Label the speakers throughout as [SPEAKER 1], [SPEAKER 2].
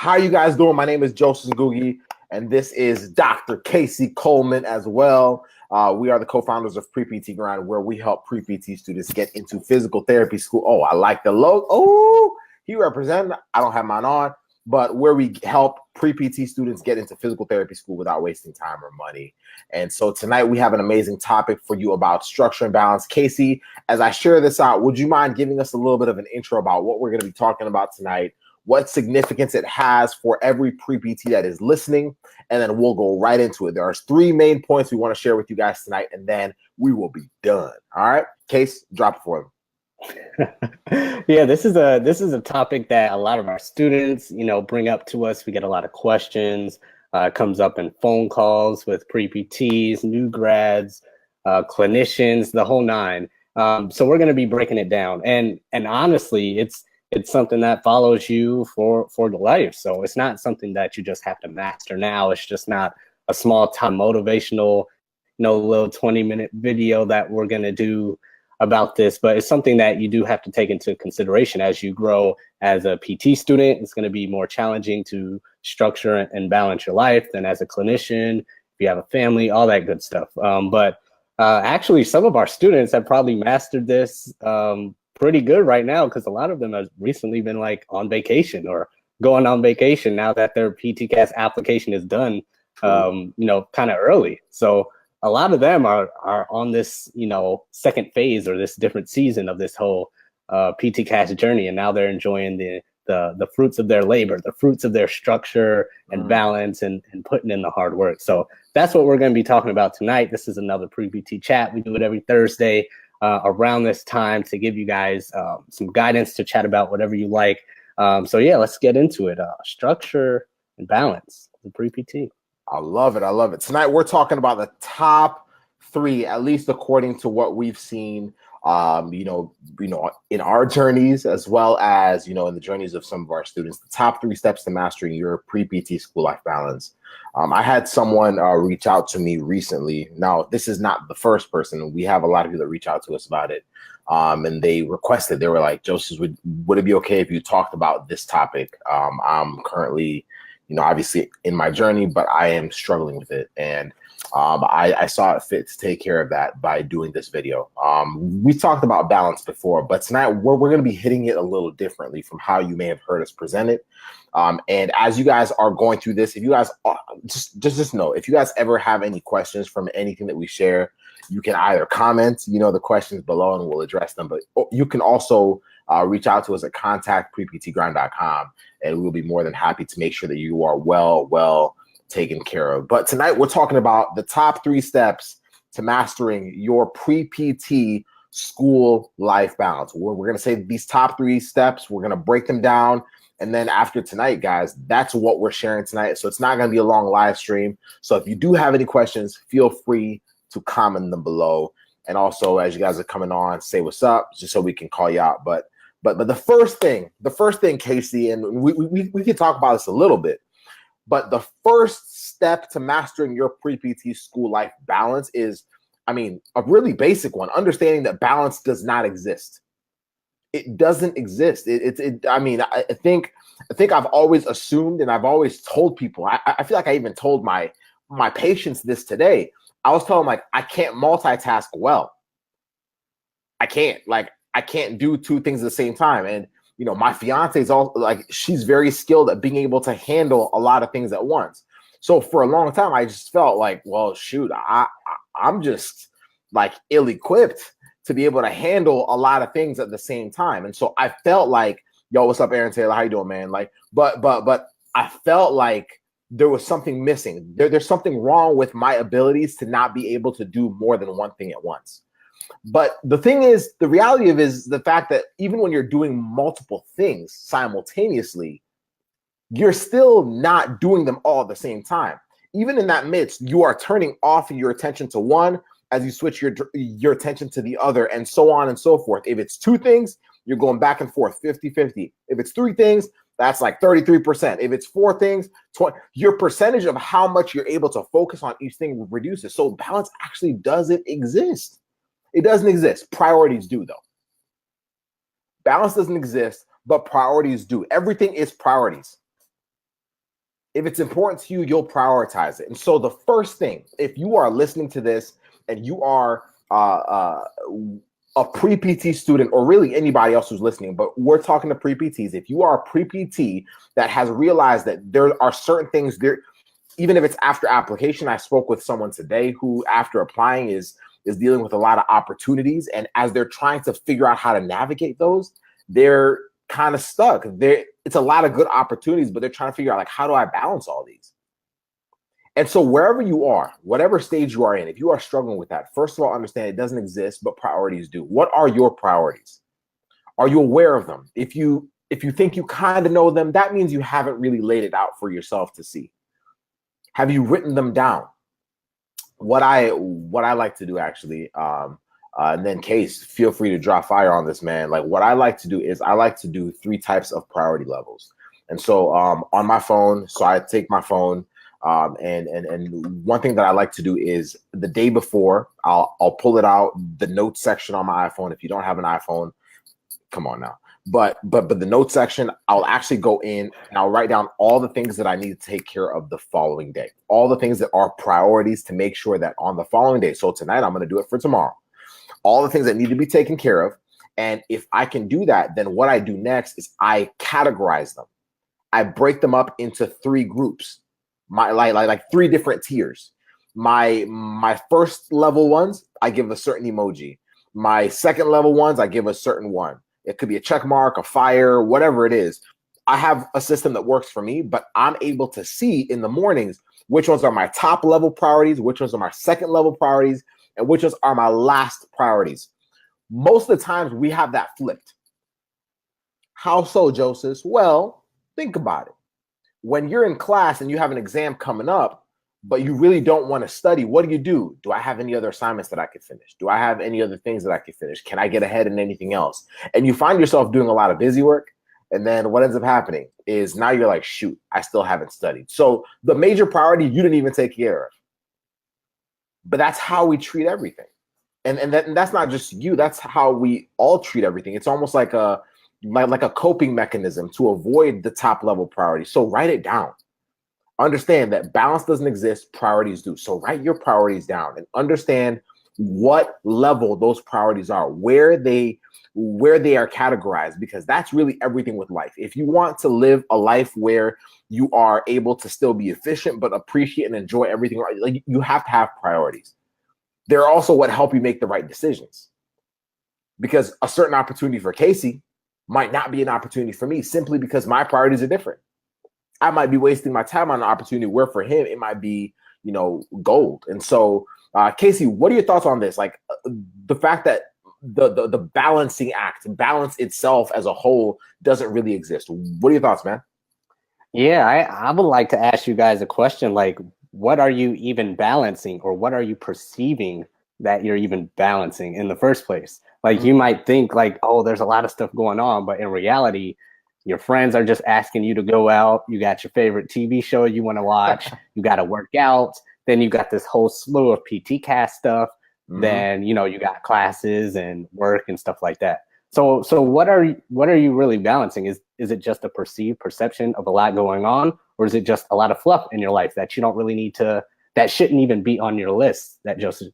[SPEAKER 1] How you guys doing? My name is Joseph Ngugi, and this is Dr. Casey Coleman as well. We are the co-founders of Pre-PT Grind, where we help pre-PT students get into physical therapy school. Oh, I like the logo. Oh, he represents. I don't have mine on, but where we help pre-PT students get into physical therapy school without wasting time or money. And so tonight we have an amazing topic for you about structure and balance. Casey, as I share this out, would you mind giving us a little bit of an intro about what we're going to be talking about tonight, what significance it has for every pre-PT that is listening, and then we'll go right into it. There are 3 main points we want to share with you guys tonight, and then we will be done. All right, Case, drop it for
[SPEAKER 2] them. Yeah, this is a topic that a lot of our students, bring up to us. We get a lot of questions. It comes up in phone calls with pre-PTs, new grads, clinicians, the whole nine. So we're going to be breaking it down, and honestly, it's something that follows you for the life. So it's not something that you just have to master now. It's just not a small time motivational, little 20-minute video that we're going to do about this, but it's something that you do have to take into consideration as you grow as a PT student. It's going to be more challenging to structure and balance your life than as a clinician, if you have a family, all that good stuff. But actually, some of our students have probably mastered this pretty good right now, because a lot of them have recently been on vacation or going on vacation now that their PTCAS application is done, kind of early. So a lot of them are on this, second phase or this different season of this whole PTCAS journey, and now they're enjoying the fruits of their labor, the fruits of their structure and balance and putting in the hard work. So that's what we're going to be talking about tonight. This is another pre-PT chat. We do it every Thursday around this time to give you guys some guidance to chat about whatever you like. So yeah, let's get into it. Structure and balance, the pre-PT.
[SPEAKER 1] I love it. I love it. Tonight, we're talking about the top 3, at least according to what we've seen, in our journeys, as well as, in the journeys of some of our students, the top 3 steps to mastering your pre-PT school life balance. I had someone reach out to me recently. Now, this is not the first person. We have a lot of people that reach out to us about it. And they requested, they were like, Joseph, would it be okay if you talked about this topic? I'm currently, obviously in my journey, but I am struggling with it. And I saw it fit to take care of that by doing this video. We talked about balance before, but tonight we're going to be hitting it a little differently from how you may have heard us present it. And as you guys are going through this, if you guys just know, if you guys ever have any questions from anything that we share, you can either comment, the questions below, and we'll address them. But you can also reach out to us at contact@preptgrind.com, and we'll be more than happy to make sure that you are well taken care of. But tonight we're talking about the top 3 steps to mastering your pre-PT school life balance. We're going to say these top 3 steps. We're going to break them down. And then after tonight, guys, that's what we're sharing tonight. So it's not going to be a long live stream. So if you do have any questions, feel free to comment them below. And also, as you guys are coming on, say what's up, just so we can call you out. But the first thing, Casey, and we can talk about this a little bit, but the first step to mastering your pre-PT school life balance is, a really basic one, understanding that balance does not exist. It doesn't exist. I think I've always assumed, and I've always told people, I feel like I even told my patients this today. I was telling them, I can't multitask well. I can't do 2 things at the same time. And, my fiance is also she's very skilled at being able to handle a lot of things at once. So for a long time, I just felt like, well, shoot, I'm just ill-equipped to be able to handle a lot of things at the same time. And so I felt like, yo, what's up, Aaron Taylor? How you doing, man? But I felt like there was something missing. There's something wrong with my abilities to not be able to do more than one thing at once. But the thing is, the reality of it is the fact that even when you're doing multiple things simultaneously, you're still not doing them all at the same time. Even in that midst, you are turning off your attention to one as you switch your attention to the other, and so on and so forth. If it's 2 things, you're going back and forth 50-50. If it's 3 things, that's 33%. If it's 4 things, 20, your percentage of how much you're able to focus on each thing reduces. So balance actually doesn't exist. It doesn't exist. Priorities do, though. Balance doesn't exist, but priorities do. Everything is priorities. If it's important to you, you'll prioritize it. And so the first thing, if you are listening to this and you are a pre-PT student, or really anybody else who's listening, but we're talking to pre-PTs. If you are a pre-PT that has realized that there are certain things there, even if it's after application, I spoke with someone today who after applying is dealing with a lot of opportunities. And as they're trying to figure out how to navigate those, they're kind of stuck. It's a lot of good opportunities, but they're trying to figure out, like, how do I balance all these? And so wherever you are, whatever stage you are in, if you are struggling with that, first of all, understand it doesn't exist, but priorities do. What are your priorities? Are you aware of them? If you think you kind of know them, that means you haven't really laid it out for yourself to see. Have you written them down? What I like to do, actually, and then Case, feel free to drop fire on this, man. Like, what I like to do is I like to do 3 types of priority levels. And so on my phone, so I take my phone, and one thing that I like to do is the day before, I'll pull it out, the notes section on my iPhone. If you don't have an iPhone, come on now. But the notes section, I'll actually go in and I'll write down all the things that I need to take care of the following day, all the things that are priorities to make sure that on the following day. So tonight, I'm going to do it for tomorrow. All the things that need to be taken care of. And if I can do that, then what I do next is I categorize them. I break them up into 3 groups, like 3 different tiers. My first level ones, I give a certain emoji. My second level ones, I give a certain one. It could be a check mark, a fire, whatever it is. I have a system that works for me, but I'm able to see in the mornings which ones are my top level priorities, which ones are my second level priorities, and which ones are my last priorities. Most of the times we have that flipped. How so, Joseph? Well, think about it. When you're in class and you have an exam coming up, but you really don't want to study, what do? Do I have any other assignments that I could finish? Do I have any other things that I could finish? Can I get ahead in anything else? And you find yourself doing a lot of busy work. And then what ends up happening is now you're like, shoot, I still haven't studied. So the major priority you didn't even take care of. But that's how we treat everything. And that's not just you. That's how we all treat everything. It's almost like a coping mechanism to avoid the top level priority. So write it down. Understand that balance doesn't exist, priorities do. So write your priorities down and understand what level those priorities are, where they are categorized, because that's really everything with life. If you want to live a life where you are able to still be efficient, but appreciate and enjoy everything, like, you have to have priorities. They're also what help you make the right decisions. Because a certain opportunity for Casey might not be an opportunity for me simply because my priorities are different. I might be wasting my time on an opportunity where for him, it might be, gold. And so, Casey, what are your thoughts on this? Like, the fact that the balancing act, balance itself as a whole doesn't really exist. What are your thoughts, man?
[SPEAKER 2] Yeah, I would like to ask you guys a question, like, what are you even balancing, or what are you perceiving that you're even balancing in the first place? Like, you might think like, oh, there's a lot of stuff going on, but in reality, your friends are just asking you to go out. You got your favorite TV show you want to watch. You got to work out. Then you got this whole slew of PT cast stuff. Mm-hmm. Then, you got classes and work and stuff like that. So what are you really balancing? Is it just a perceived perception of a lot going on, or is it just a lot of fluff in your life that you don't really need to, that shouldn't even be on your list that Joseph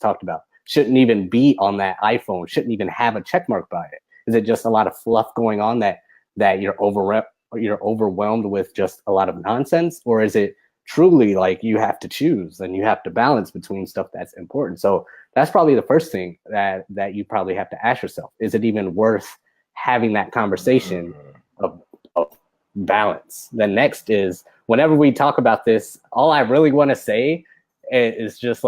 [SPEAKER 2] talked about? Shouldn't even be on that iPhone, shouldn't even have a check mark by it. Is it just a lot of fluff going on that you're overwhelmed with just a lot of nonsense? Or is it truly like you have to choose and you have to balance between stuff that's important? So that's probably the first thing that you probably have to ask yourself. Is it even worth having that conversation of balance? The next is, whenever we talk about this, all I really want to say is just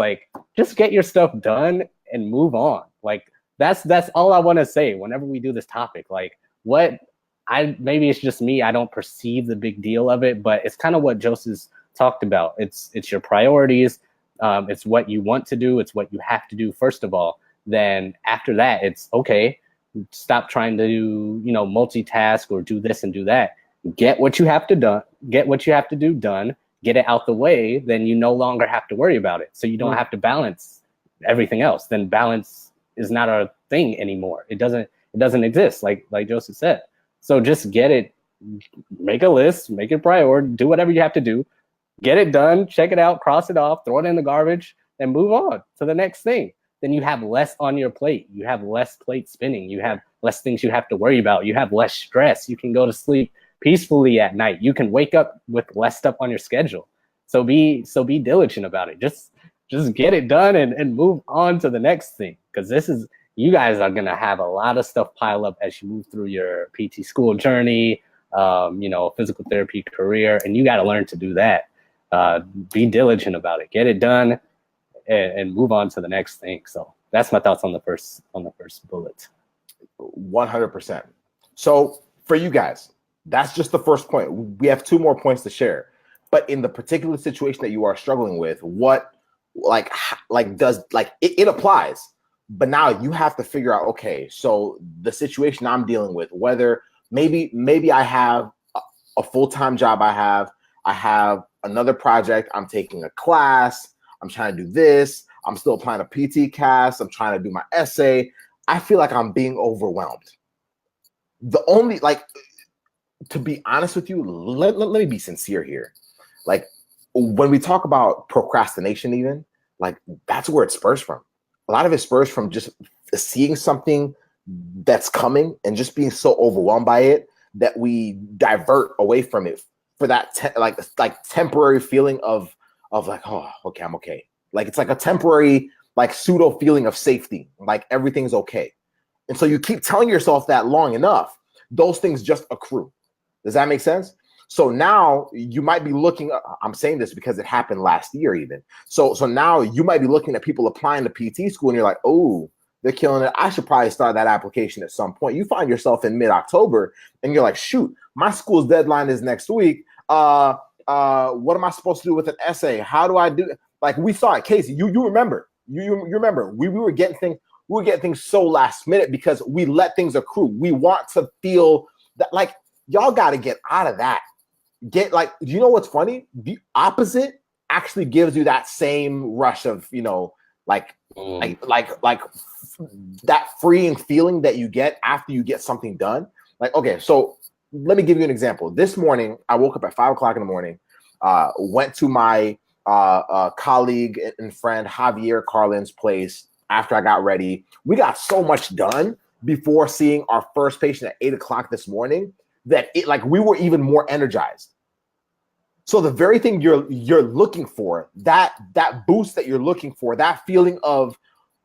[SPEAKER 2] get your stuff done and move on. Like, that's all I want to say whenever we do this topic. Like, maybe it's just me, I don't perceive the big deal of it, but it's kind of what Joseph's talked about. It's your priorities. It's what you want to do. It's what you have to do first of all. Then after that, it's okay. Stop trying to multitask or do this and do that. Get what you have to do done. Get it out the way. Then you no longer have to worry about it. So you don't have to balance everything else. Then balance is not a thing anymore. It doesn't exist, like Joseph said. So just get it make a list, make it priority, do whatever you have to do, get it done, check it out, cross it off, throw it in the garbage, and move on to the next thing. Then you have less on your plate. You have less plate spinning. You have less things you have to worry about. You have less stress. You can go to sleep peacefully at night. You can wake up with less stuff on your schedule. So be diligent about it. Just get it done and move on to the next thing. Because you guys are gonna have a lot of stuff pile up as you move through your PT school journey, physical therapy career, and you got to learn to do that. Be diligent about it. Get it done. And move on to the next thing. So that's my thoughts on the first bullet.
[SPEAKER 1] 100%. So for you guys, that's just the first point. We have 2 more points to share. But in the particular situation that you are struggling with, what it applies. But now you have to figure out, okay, so the situation I'm dealing with, whether maybe I have a full-time job, I have another project, I'm taking a class, I'm trying to do this, I'm still applying a PT cast, I'm trying to do my essay. I feel like I'm being overwhelmed. The only, to be honest with you, let me be sincere here. Like, when we talk about procrastination, even, that's where it spurs from. A lot of it spurs from just seeing something that's coming and just being so overwhelmed by it that we divert away from it for that temporary feeling of oh, okay, I'm okay. It's like a temporary pseudo feeling of safety, like everything's okay. And so you keep telling yourself that long enough, those things just accrue. Does that make sense? So now you might be looking, I'm saying this because it happened last year even. So now you might be looking at people applying to PT school and you're like, oh, they're killing it. I should probably start that application at some point. You find yourself in mid-October and you're like, shoot, my school's deadline is next week. What am I supposed to do with an essay? How do I do it? We saw it, Casey. You remember? You remember? We were getting things so last minute because we let things accrue. We want to feel that y'all got to get out of that. Do you know what's funny? The opposite actually gives you that same rush of that freeing feeling that you get after you get something done. Okay, so let me give you an example. This morning, I woke up at 5 o'clock in the morning, went to my colleague and friend Javier Carlin's place after I got ready. We got so much done before seeing our first patient at 8 o'clock this morning that we were even more energized. So the very thing you're looking for, that boost that you're looking for, that feeling of,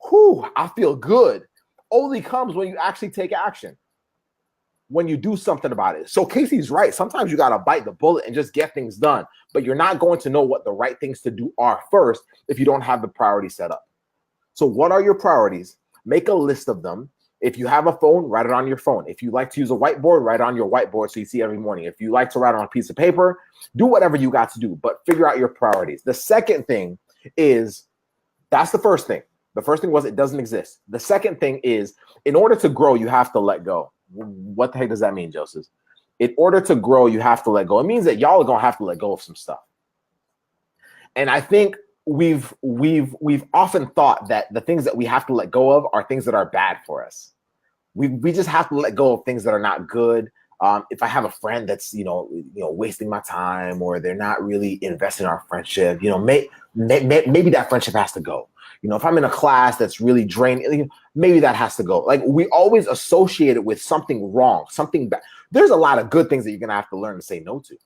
[SPEAKER 1] whew, I feel good, only comes when you actually take action. When you do something about it. So Casey's right. Sometimes you got to bite the bullet and just get things done, but you're not going to know what the right things to do are first if you don't have the priority set up. So what are your priorities? Make a list of them. If you have a phone, write it on your phone. If you like to use a whiteboard, write it on your whiteboard so you see every morning. If you like to write on a piece of paper, do whatever you got to do, but figure out your priorities. The second thing is, that's the first thing. The first thing was it doesn't exist. The second thing is, in order to grow, you have to let go. What the heck does that mean, Joseph? In order to grow, you have to let go. It means that y'all are gonna have to let go of some stuff. And I think we've often thought that the things that we have to let go of are things that are bad for us. We just have to let go of things that are not good. If I have a friend that's wasting my time, or they're not really investing in our friendship, maybe that friendship has to go. If I'm in a class that's really draining, maybe that has to go. We always associate it with something wrong, something bad. There's a lot of good things that you're going to have to learn to say no to.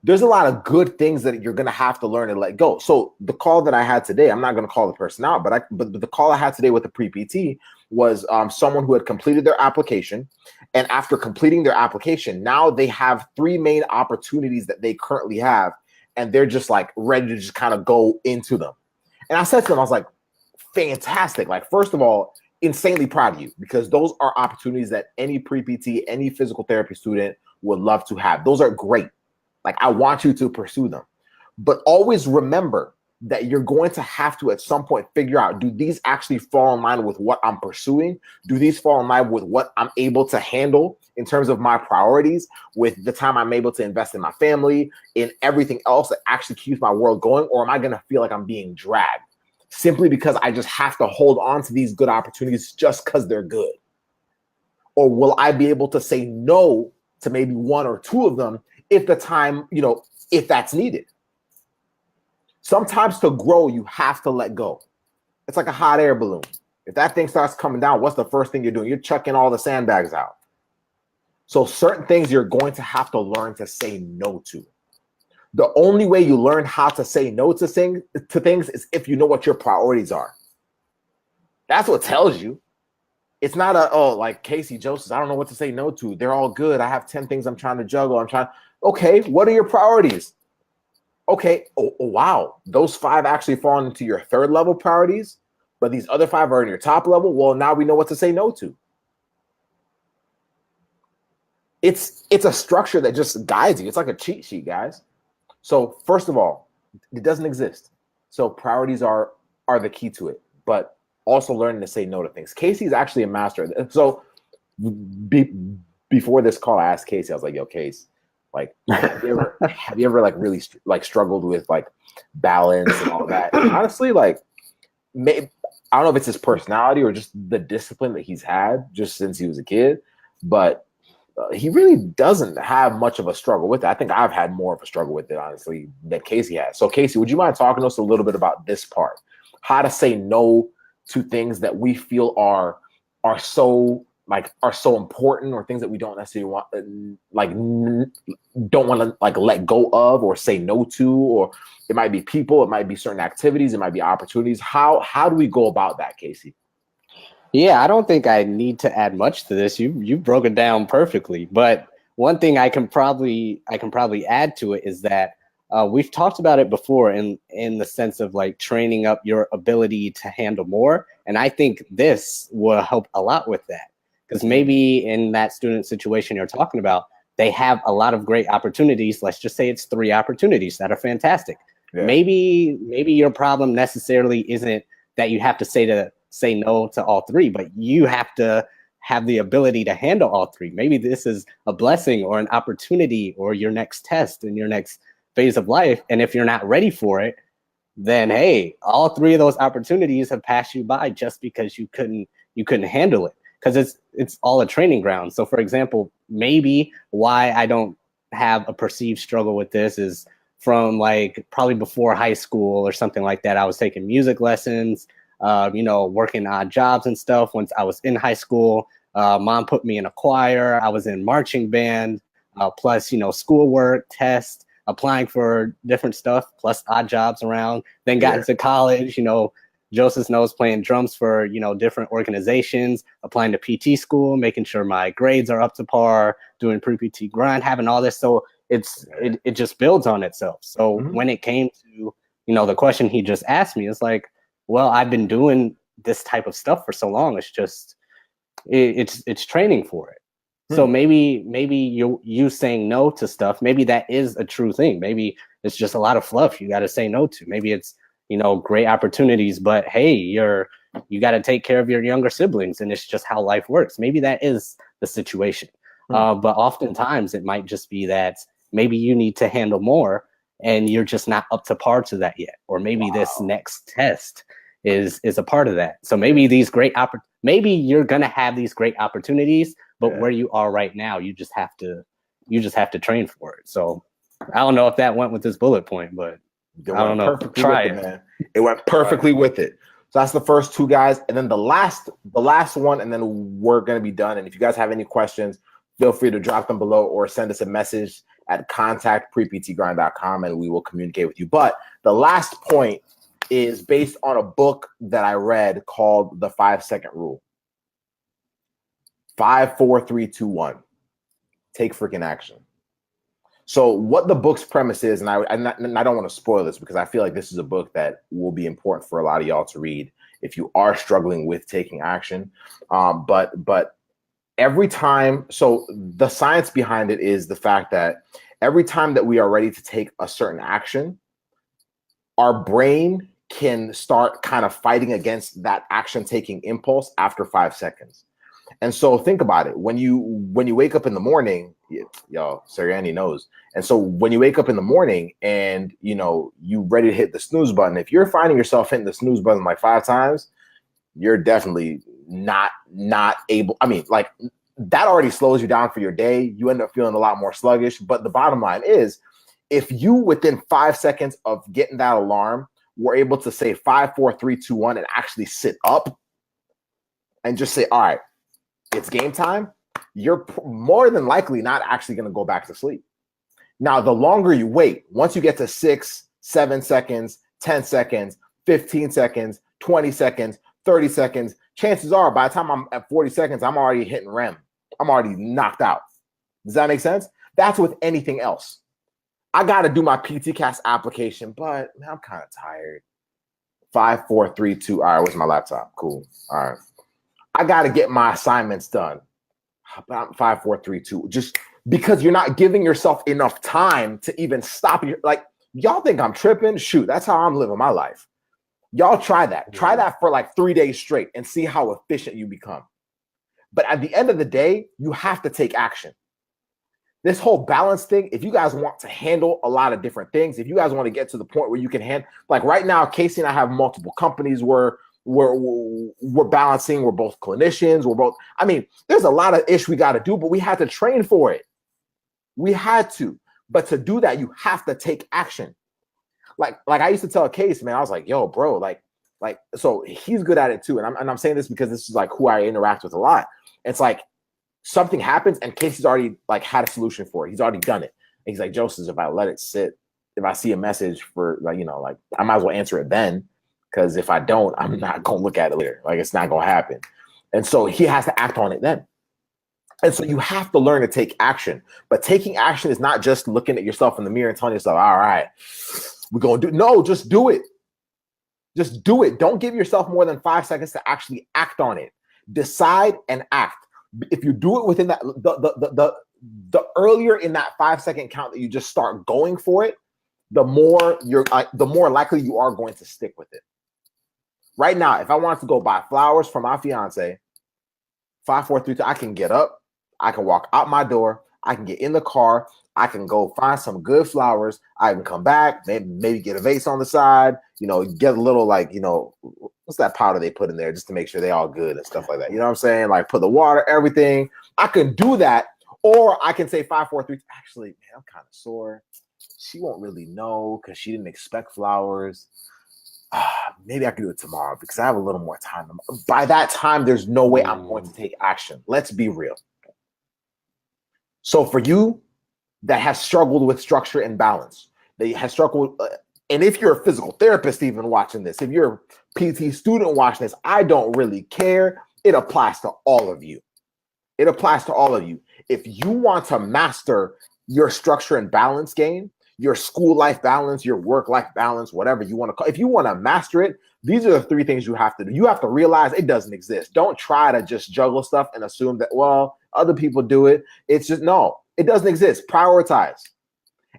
[SPEAKER 1] There's a lot of good things that you're going to have to learn to let go. So the call that I had today, I'm not going to call the person out, but the call I had today with the pre-PT was someone who had completed their application. And after completing their application, now they have 3 main opportunities that they currently have. And they're just ready to just kind of go into them. And I said to them, I was like, fantastic. First of all, insanely proud of you, because those are opportunities that any pre-PT, any physical therapy student would love to have. Those are great. I want you to pursue them. But always remember that you're going to have to, at some point, figure out, do these actually fall in line with what I'm pursuing? Do these fall in line with what I'm able to handle in terms of my priorities, with the time I'm able to invest in my family, in everything else that actually keeps my world going? Or am I going to feel like I'm being dragged simply because I just have to hold on to these good opportunities just because they're good? Or will I be able to say no to maybe one or two of them if the time, if that's needed. Sometimes to grow, you have to let go. It's like a hot air balloon. If that thing starts coming down, what's the first thing you're doing? You're chucking all the sandbags out. So certain things you're going to have to learn to say no to. The only way you learn how to say no to things is if you know what your priorities are. That's what tells you. It's not like Casey Joseph, I don't know what to say no to. They're all good. I have 10 things I'm trying to juggle. Okay, what are your priorities? Okay, oh wow, those 5 actually fall into your 3rd level priorities, but these other 5 are in your top level. Well, now we know what to say no to. It's a structure that just guides you. It's like a cheat sheet, guys. So first of all, it doesn't exist. So priorities are the key to it, but also learning to say no to things. Casey's actually a master. So before this call, I asked Casey, I was like, yo, Case, like, have you ever like really like struggled with like balance and all that? And honestly, like, I don't know if it's his personality or just the discipline that he's had just since he was a kid, but he really doesn't have much of a struggle with it. I think I've had more of a struggle with it, honestly, than Casey has. So Casey, would you mind talking to us a little bit about this part? How to say no to things that we feel are so important, or things that we don't necessarily want, don't want to like let go of or say no to, or it might be people, it might be certain activities, it might be opportunities. How do we go about that, Casey?
[SPEAKER 2] Yeah, I don't think I need to add much to this. You broke it down perfectly. But one thing I can probably add to it is that we've talked about it before in the sense of like training up your ability to handle more. And I think this will help a lot with that, because maybe in that student situation you're talking about, they have a lot of great opportunities. Let's just say it's 3 opportunities that are fantastic. Yeah. Maybe your problem necessarily isn't that you have to say no to all 3, but you have to have the ability to handle all 3. Maybe this is a blessing or an opportunity or your next test in your next phase of life. And if you're not ready for it, then hey, all 3 of those opportunities have passed you by just because you couldn't handle it, because it's all a training ground. So for example, maybe why I don't have a perceived struggle with this is from like probably before high school or something like that. I was taking music lessons, working odd jobs and stuff. Once I was in high school, mom put me in a choir. I was in marching band, plus, schoolwork, tests, applying for different stuff, plus odd jobs around. Then got into college, Joseph knows, playing drums for, different organizations, applying to PT school, making sure my grades are up to par, doing pre-PT grind, having all this. So it just builds on itself. So when it came to, the question he just asked me, it's like, well, I've been doing this type of stuff for so long. It's just, it's training for it. So maybe you saying no to stuff, maybe that is a true thing. Maybe it's just a lot of fluff you got to say no to. Maybe it's, great opportunities, but hey, you got to take care of your younger siblings, and it's just how life works. Maybe that is the situation. But oftentimes it might just be that maybe you need to handle more and you're just not up to par to that yet. Or maybe this next test is a part of that. So maybe maybe you're going to have these great opportunities, but where you are right now, you just have to train for it. So I don't know if that went with this bullet point, but I don't know.
[SPEAKER 1] Try it, man. It went perfectly with it. So that's the first 2 guys. And then the last one, and then we're going to be done. And if you guys have any questions, feel free to drop them below or send us a message at contact@preptgrind.com and we will communicate with you. But the last point is based on a book that I read called The 5-Second Rule. 5, 4, 3, 2, 1. Take freaking action. So what the book's premise is, and I don't want to spoil this because I feel like this is a book that will be important for a lot of y'all to read if you are struggling with taking action. But every time, so the science behind it is the fact that every time that we are ready to take a certain action, our brain can start kind of fighting against that action taking impulse after 5 seconds. And so think about it. When you wake up in the morning, y'all, Sirianni knows. And so when you wake up in the morning and, you ready to hit the snooze button, if you're finding yourself hitting the snooze button like 5 times, you're definitely not able. I mean, like that already slows you down for your day. You end up feeling a lot more sluggish. But the bottom line is, if you within 5 seconds of getting that alarm were able to say 5, 4, 3, 2, 1 and actually sit up and just say, all right, it's game time, you're more than likely not actually going to go back to sleep. Now, the longer you wait, once you get to 6, 7 seconds, 10 seconds, 15 seconds, 20 seconds, 30 seconds, chances are by the time I'm at 40 seconds, I'm already hitting REM. I'm already knocked out. Does that make sense? That's with anything else. I got to do my PTCast application, but man, I'm kind of tired. 5, 4, 3, 2. All right, where's my laptop? Cool. All right. I got to get my assignments done. About 5, 4, 3, 2. Just because you're not giving yourself enough time to even stop. Like, y'all think I'm tripping? Shoot, that's how I'm living my life. Y'all try that. Try that for like 3 days straight and see how efficient you become. But at the end of the day, you have to take action. This whole balance thing, if you guys want to handle a lot of different things, if you guys want to get to the point where you can handle, like right now, Casey and I have multiple companies where we're balancing. We're both clinicians. I mean, there's a lot of ish we got to do, but we had to train for it. We had to. But to do that, you have to take action. Like I used to tell Case, man, I was like, yo, bro, like, so he's good at it too. And I'm saying this because this is like who I interact with a lot. It's like something happens and Casey's already like had a solution for it. He's already done it. And he's like, Joseph, if I let it sit, if I see a message for like, like I might as well answer it then. Because if I don't, I'm not going to look at it later. Like, it's not going to happen. And so he has to act on it then. And so you have to learn to take action. But taking action is not just looking at yourself in the mirror and telling yourself, all right, we're going to do. No, just do it. Just do it. Don't give yourself more than 5 seconds to actually act on it. Decide and act. If you do it within that, the earlier in that 5 second count that you just start going for it, the more likely you are going to stick with it. Right now, if I wanted to go buy flowers for my fiance, 5, 4, 3, 2, I can get up, I can walk out my door, I can get in the car, I can go find some good flowers, I can come back, maybe get a vase on the side, get a little like, what's that powder they put in there just to make sure they all good and stuff like that. You know what I'm saying? Like put the water, everything. I can do that, or I can say 5, 4, 3. Actually, man, I'm kind of sore. She won't really know because she didn't expect flowers. Maybe I can do it tomorrow because I have a little more time. By that time, there's no way I'm going to take action. Let's be real. So for you that has struggled with structure and balance, that has struggled, and if you're a physical therapist even watching this, if you're a PT student watching this, I don't really care. It applies to all of you. It applies to all of you. If you want to master your structure and balance game, your school life balance, your work life balance, whatever you want to call it. If you want to master it, these are the 3 things you have to do. You have to realize it doesn't exist. Don't try to just juggle stuff and assume that, well, other people do it. It's just, no, it doesn't exist. Prioritize.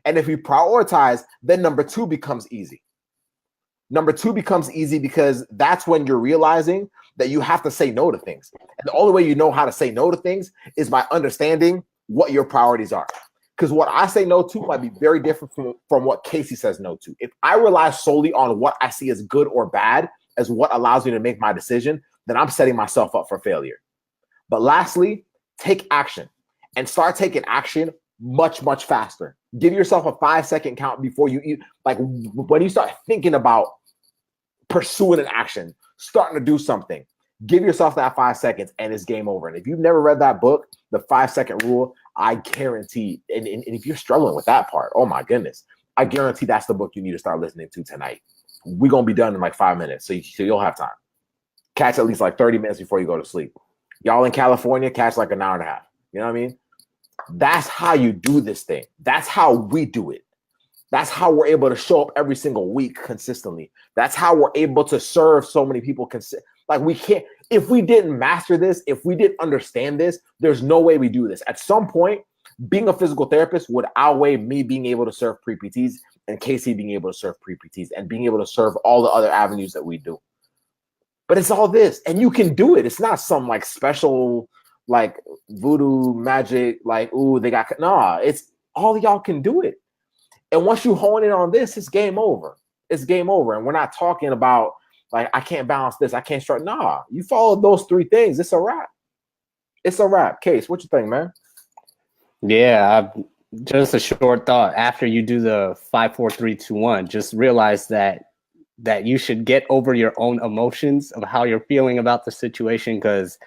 [SPEAKER 1] And if you prioritize, then number 2 becomes easy. Number 2 becomes easy because that's when you're realizing that you have to say no to things. And the only way you know how to say no to things is by understanding what your priorities are. Because what I say no to might be very different from what Casey says no to. If I rely solely on what I see as good or bad as what allows me to make my decision, then I'm setting myself up for failure. But lastly, take action and start taking action much, much faster. Give yourself a 5 second count before you like when you start thinking about pursuing an action, starting to do something, give yourself that 5 seconds and it's game over. And if you've never read that book, The 5 Second Rule, I guarantee, and if you're struggling with that part, oh my goodness, I guarantee that's the book you need to start listening to tonight. We're going to be done in like 5 minutes, so you'll have time. Catch at least like 30 minutes before you go to sleep. Y'all in California, catch like an hour and a half. You know what I mean? That's how you do this thing. That's how we do it. That's how we're able to show up every single week consistently. That's how we're able to serve so many people. Like we can't, if we didn't master this, if we didn't understand this, there's no way we do this. At some point, being a physical therapist would outweigh me being able to serve pre-PTs and Casey being able to serve pre-PTs and being able to serve all the other avenues that we do. But it's all this, and you can do it. It's not some like special, like voodoo magic, like, ooh, they got, nah, it's all y'all can do it. And once you hone in on this, it's game over. It's game over. And we're not talking about like, I can't balance this, I can't start. Nah, you follow those 3 things, it's a wrap. it's a wrap. Case, what you think, man?
[SPEAKER 2] Yeah, just a short thought. After you do the 5, 4, 3, 2, 1, just realize that you should get over your own emotions of how you're feeling about the situation, because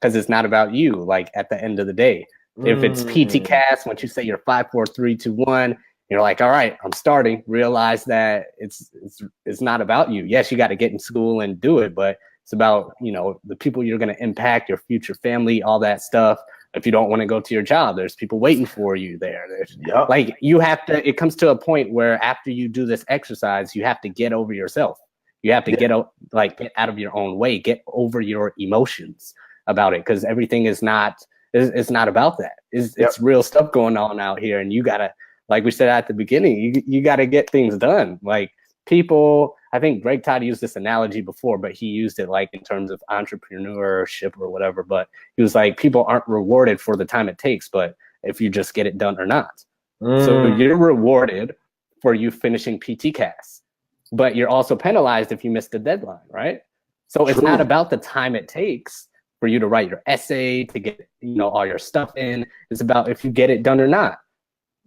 [SPEAKER 2] it's not about you. Like at the end of the day, if it's PT Cast, once you say you're 5, 4, 3, 2, 1, you're like, all right, I'm starting. Realize that it's not about you. Yes, you got to get in school and do it, but it's about, the people you're going to impact, your future family, all that stuff. If you don't want to go to your job, there's people waiting for you there.
[SPEAKER 1] Yep.
[SPEAKER 2] Like you have to, it comes to a point where after you do this exercise, you have to get over yourself. You have to get out of your own way, get over your emotions about it. Cause everything is not about that. It's real stuff going on out here. And you gotta, like we said at the beginning, you gotta get things done. Like people, I think Greg Todd used this analogy before, but he used it like in terms of entrepreneurship or whatever. But he was like, people aren't rewarded for the time it takes, but if you just get it done or not. So you're rewarded for you finishing PT Cast, but you're also penalized if you miss the deadline, right? So it's not about the time it takes for you to write your essay, to get all your stuff in. It's about if you get it done or not.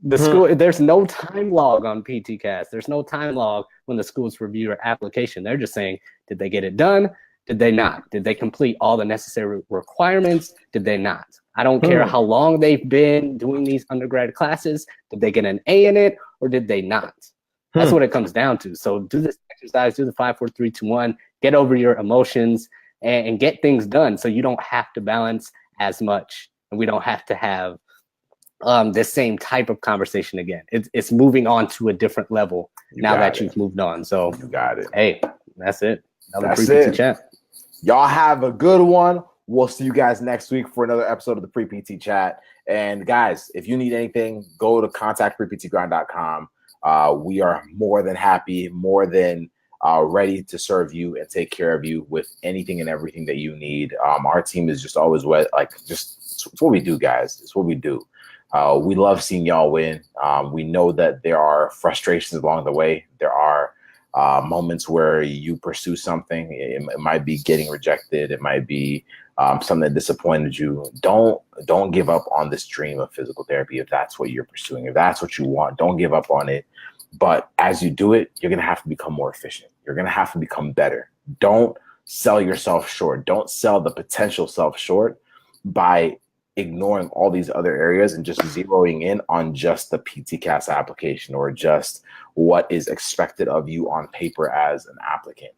[SPEAKER 2] The school, there's no time log on PT Cast. There's no time log when the schools review your application. They're just saying, did they get it done? Did they not? Did they complete all the necessary requirements? Did they not? I don't care how long they've been doing these undergrad classes. Did they get an A in it or did they not? That's what it comes down to. So do this exercise, do the 5, 4, 3, 2, 1, get over your emotions and get things done so you don't have to balance as much and we don't have to have the same type of conversation again. It's moving on to a different level now that you've moved on. So
[SPEAKER 1] you got it.
[SPEAKER 2] Hey, that's it.
[SPEAKER 1] That's it. Chat. Y'all have a good one. We'll see you guys next week for another episode of the Pre-PT Chat. And guys, if you need anything, go to contactpreptgrind.com. We are more than happy, more than ready to serve you and take care of you with anything and everything that you need. Our team is just always it's what we do, guys. It's what we do. We love seeing y'all win. We know that there are frustrations along the way. There are moments where you pursue something. It might be getting rejected. It might be something that disappointed you. Don't give up on this dream of physical therapy if that's what you're pursuing. If that's what you want, don't give up on it. But as you do it, you're going to have to become more efficient. You're going to have to become better. Don't sell yourself short. Don't sell the potential self short by ignoring all these other areas and just zeroing in on just the PT Cast application or just what is expected of you on paper as an applicant.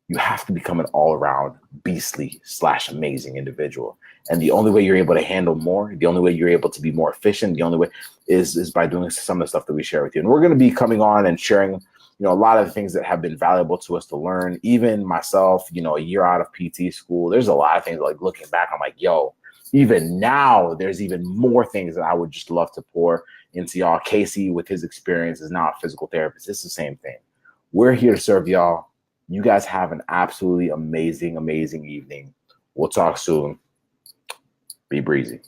[SPEAKER 1] You have to become an all-around beastly / amazing individual. And the only way you're able to handle more, the only way you're able to be more efficient, the only way is by doing some of the stuff that we share with you. And we're going to be coming on and sharing, a lot of the things that have been valuable to us to learn. Even myself, a year out of PT school, there's a lot of things like looking back, I'm like, yo, even now, there's even more things that I would just love to pour into y'all. Casey, with his experience, is now a physical therapist. It's the same thing. We're here to serve y'all. You guys have an absolutely amazing, amazing evening. We'll talk soon. Be breezy.